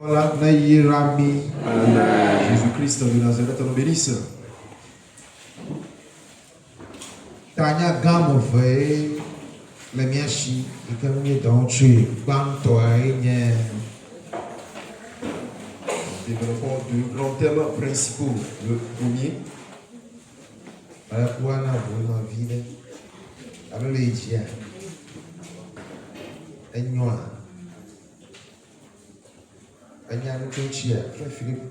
Voilà, Jésus-Christ de Nazareth nous bénisse. Tanya Gamofe, les miachi, et comme il est dans tu, Bantoy, Développons deux grands thèmes principaux. Le premier, à quoi n'a pas vie, avec les tiens, et noir. Il y a un peu de chia, frère Philippe.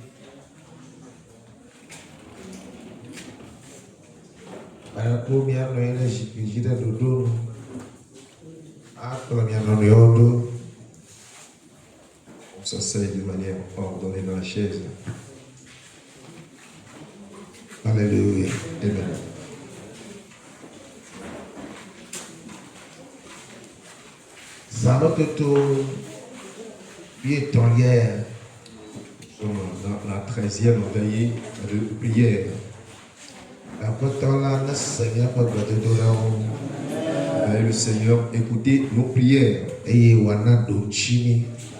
À la première, nous avons j'ai de dodo. À la première, nous avons on s'asseye de manière ordonnée dans la chaise. Alléluia. Amen. Ça va tout. Puis ton hier. Nous sommes dans la 13e veillée de prière. Et le Seigneur écoutez nos prières et qu'il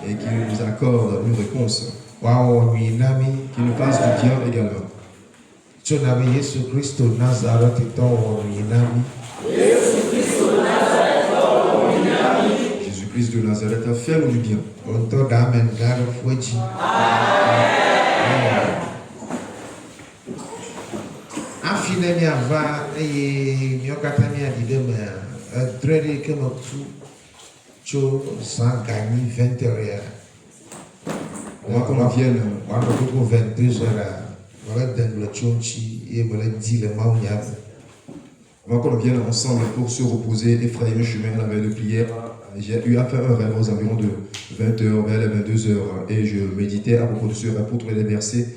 nous accorde une réponse, qu'il nous fasse du bien également. Jésus-Christ de Nazareth. Jésus-Christ de Nazareth a fait du bien. Avant qu'on vienne, ensemble pour se reposer et frayer le chemin à la veille de prière, j'ai eu à faire un rêve aux environs de 20h vers les 22h et je méditais à propos de ce rêve pour trouver les versets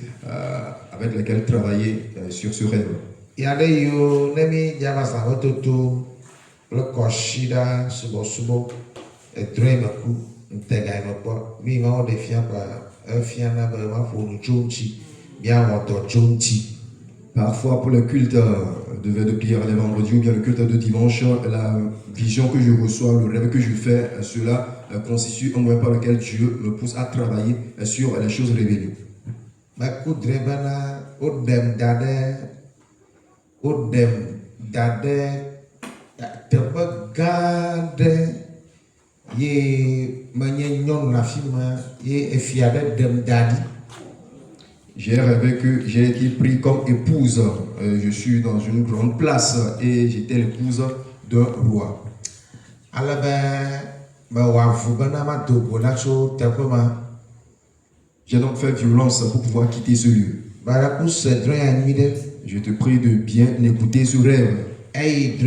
avec lesquels travailler sur ce rêve. Parfois pour le culte de veille de prière les vendredis ou bien le culte de dimanche, la vision que je reçois, le rêve que je fais, cela constitue un moyen par lequel Dieu me pousse à travailler sur les choses révélées. J'ai rêvé que j'ai été pris comme épouse. Je suis dans une grande place et j'étais l'épouse d'un roi. J'ai donc fait violence pour pouvoir quitter ce lieu. Je te prie de bien écouter ce rêve. Et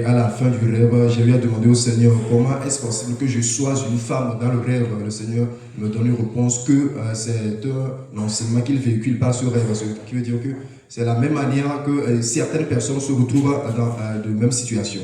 à la fin du rêve, je lui ai demandé au Seigneur comment est-ce possible que je sois une femme dans le rêve. Le Seigneur me donne une réponse que c'est un enseignement qu'il véhicule par ce rêve. Ce qui veut dire que c'est la même manière que certaines personnes se retrouvent dans de même situation.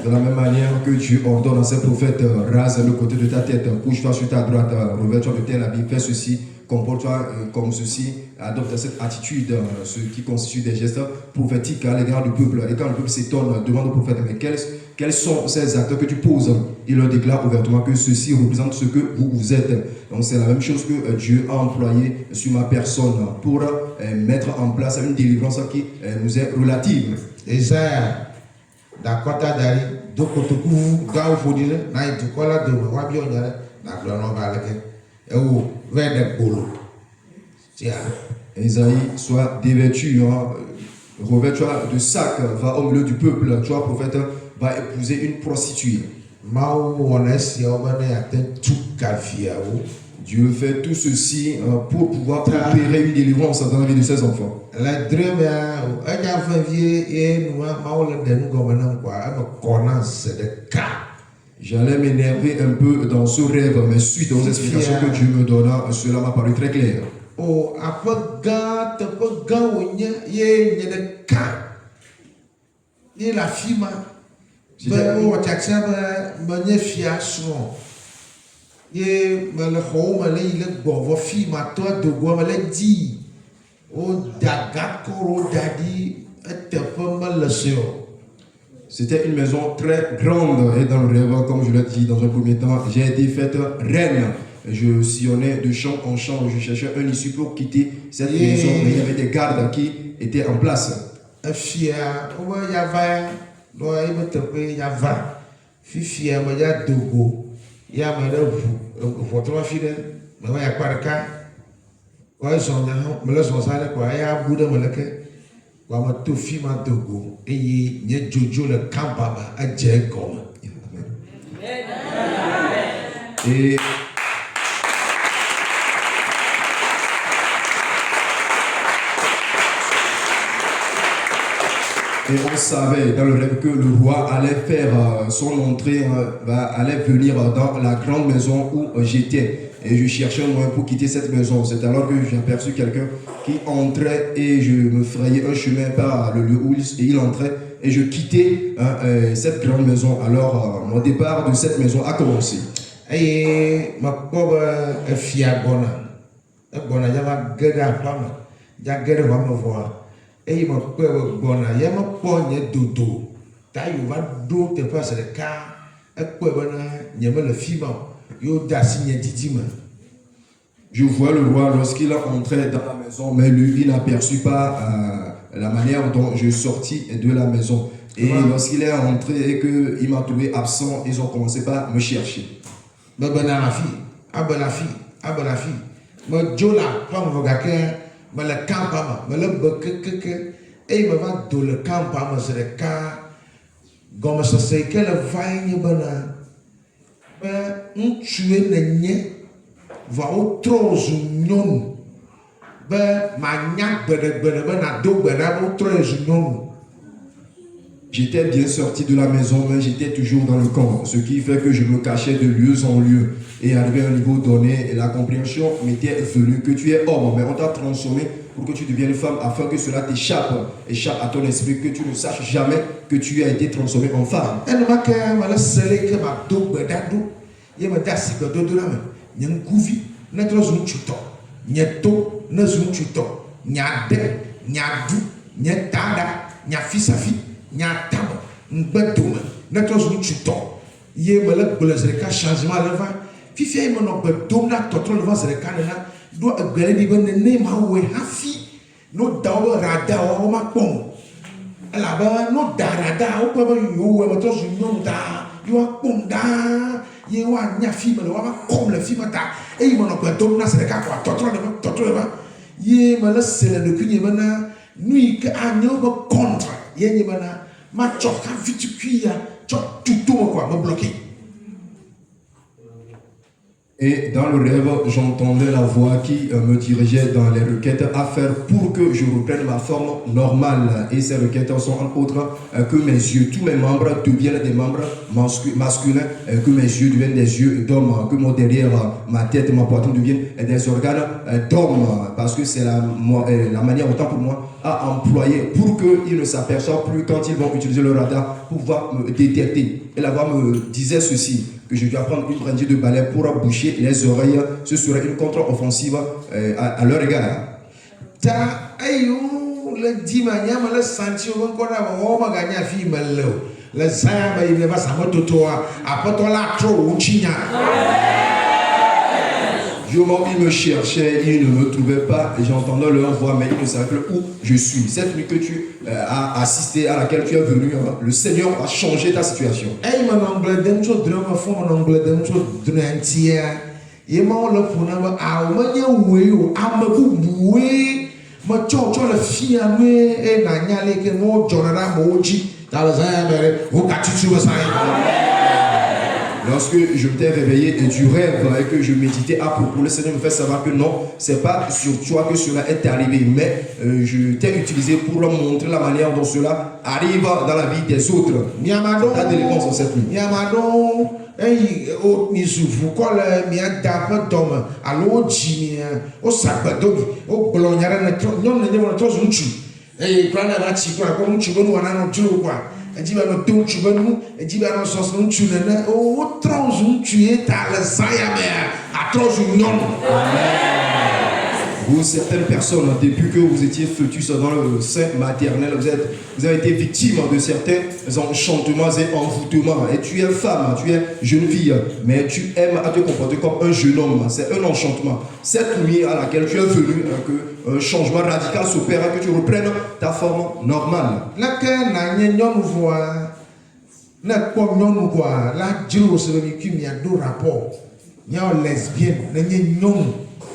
De la même manière que Dieu ordonne à ses prophètes, rase le côté de ta tête, couche-toi sur ta droite, revêt-toi de tel habit, fais ceci, comporte-toi comme ceci, adopte cette attitude, ce qui constitue des gestes prophétiques à l'égard du peuple. Et quand le peuple s'étonne, demande au prophète, mais quels sont ces actes que tu poses? Il leur déclare ouvertement que ceci représente ce que vous êtes. Donc c'est la même chose que Dieu a employé sur ma personne pour mettre en place une délivrance qui nous est relative. Dakota dari dokotoku gawo fodile na itukola do wa bi onyare na glo no ba leke ewo vede polo tia Isaïe, sois dévêtu, revêt-toi de sac, va au milieu du peuple, toi prophète, va épouser une prostituée. Dieu fait tout ceci pour pouvoir opérer une délivrance dans la vie de ses enfants. J'allais m'énerver un peu dans ce rêve, mais suite aux explications que Dieu me donna, cela m'a paru très clair. C'était une maison très grande et dans le rêve, comme je l'ai dit dans un premier temps, j'ai été faite reine. Je sillonnais de champ en champ, je cherchais un issue pour quitter cette maison, mais il y avait des gardes qui étaient en place. Et on savait dans le rêve que le roi allait faire son entrée, allait venir dans la grande maison où j'étais. Et je cherchais un moyen pour quitter cette maison. C'est alors que j'ai aperçu quelqu'un qui entrait et je me frayais un chemin par le lieu où il entrait. Et je quittais cette grande maison. Alors mon départ de cette maison a commencé. Et il m'a bon, il m'a pogné dodo. Taille va do te passe le cas. Et quoi il y a le film. Je vois le roi lorsqu'il est entré dans la maison, mais lui, il n'aperçut pas la manière dont je sortis de la maison. Et lorsqu'il est entré et qu'il m'a trouvé absent, ils ont commencé par me chercher. Et il me va dans le camp, c'est le cas. Comme ça, c'est que le vaille un tué n'est va au trozo non. J'étais bien sorti de la maison, mais j'étais toujours dans le camp, ce qui fait que je me cachais de lieu en lieu. Et arrivé à un niveau donné, la compréhension m'était venue que tu es homme, mais on t'a transformé pour que tu deviennes femme, afin que cela échappe à ton esprit, que tu ne saches jamais que tu as été transformé en femme. Et dans le rêve, j'entendais la voix qui me dirigeait dans les requêtes à faire pour que je reprenne ma forme normale. Et ces requêtes sont entre autres que mes yeux, tous mes membres deviennent des membres masculins, que mes yeux deviennent des yeux d'homme, que mon derrière, ma tête, ma poitrine deviennent des organes d'homme. Parce que c'est la manière autant pour moi à employer pour qu'ils ne s'aperçoivent plus quand ils vont utiliser le radar pour pouvoir me détecter. Et la voix me disait ceci, que je dois prendre une brindille de balai pour boucher les oreilles. Ce serait une contre-offensive à leur égard. Du moment où ils me cherchaient, ils ne me trouvaient pas, et j'entendais leur voix, mais ils ne savaient plus où je suis. Cette nuit que tu as assisté, à laquelle tu es venu, le Seigneur a changé ta situation. Lorsque je m'étais réveillé du rêve et que je méditais à propos, le Seigneur me fait savoir que non, c'est pas sur toi que cela est arrivé, mais je t'ai utilisé pour leur montrer la manière dont cela arrive dans la vie des autres. Ta délivrance en cette nuit. Hey, o misufu kole mia dape dome alo dzi o sagbedo o gblɔ nya ɖe ne trɔ nyɔnu ne mo trɔ zu ŋutsu eye kura ne va tsi kura ko ŋutsu be nu wana no dzro kwa edzi be no to ŋutsu be nu edzi be no sɔsɔ ŋutsu nene o trɔ zu ŋutsu ye ta le zaya mea atrɔ zu nyɔnu. Vous, certaines personnes, depuis que vous étiez fœtus dans le sein maternel, vous avez été victime de certains enchantements et envoûtements. Et tu es femme, tu es jeune fille, mais tu aimes à te comporter comme un jeune homme. C'est un enchantement. Cette nuit à laquelle tu es venu, que un changement radical s'opère, que tu reprennes ta forme normale.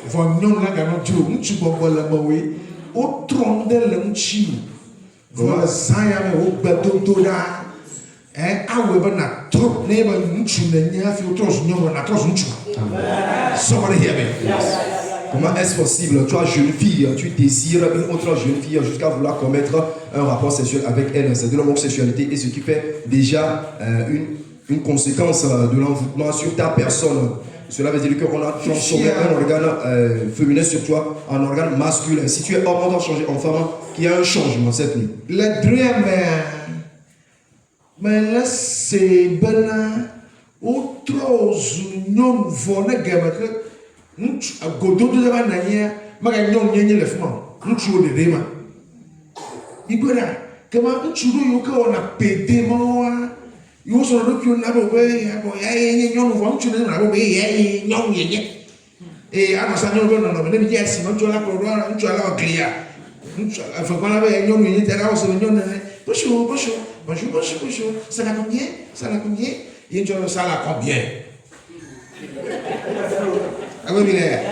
Vɔ nyɔnu la ganɔ dzro ŋutsu gbɔgbɔ le mewoe wotrɔ nu ɖe le ŋutsi vɔ le zã ya me wogbe dodo ɖa awɔe be natrɔ ne be ŋutsu nenye hafi wotrɔ zu nyɔnu natrɔ zu ŋutsu. Somebody hear me. Comment est-ce possible? Toi, jeune fille, tu désires une autre jeune fille jusqu'à vouloir commettre un rapport sexuel avec elle. C'est de l'homosexualité et ce qui fait déjà une conséquence de l'envoûtement sur ta personne. Cela veut dire qu'on a transformé un organe féminin sur toi en organe masculin. Si tu es homme, on doit changer en femme, qu'il y a un changement cette nuit. Le dream, mais là c'est bena autre non vone gamme que godo de la nania maga non nyenye le fuma nchu de dema ibera kama nchu do yo ka ona pede moa yo so do ki ona bo be ya bo ya yenye nyonu vo nchu de na bo be ya nyonu yenye ana sa nyonu be no me ni yes no nchu la ko do nchu la o clear nchu fa kwa be nyonu yenye tera o so nyonu ne bonjour, ça la combien? Ça la combien? Il y a ça la combien? Ah oui, mais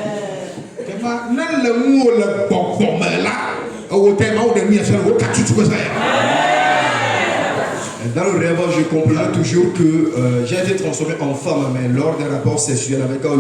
comment? Non, le mot le bon là, au thème où de mieux faire au cas où tu peux ça. Dans le rêve, je comprenais toujours que j'ai été transformé en femme, mais lors d'un rapport sexuel avec un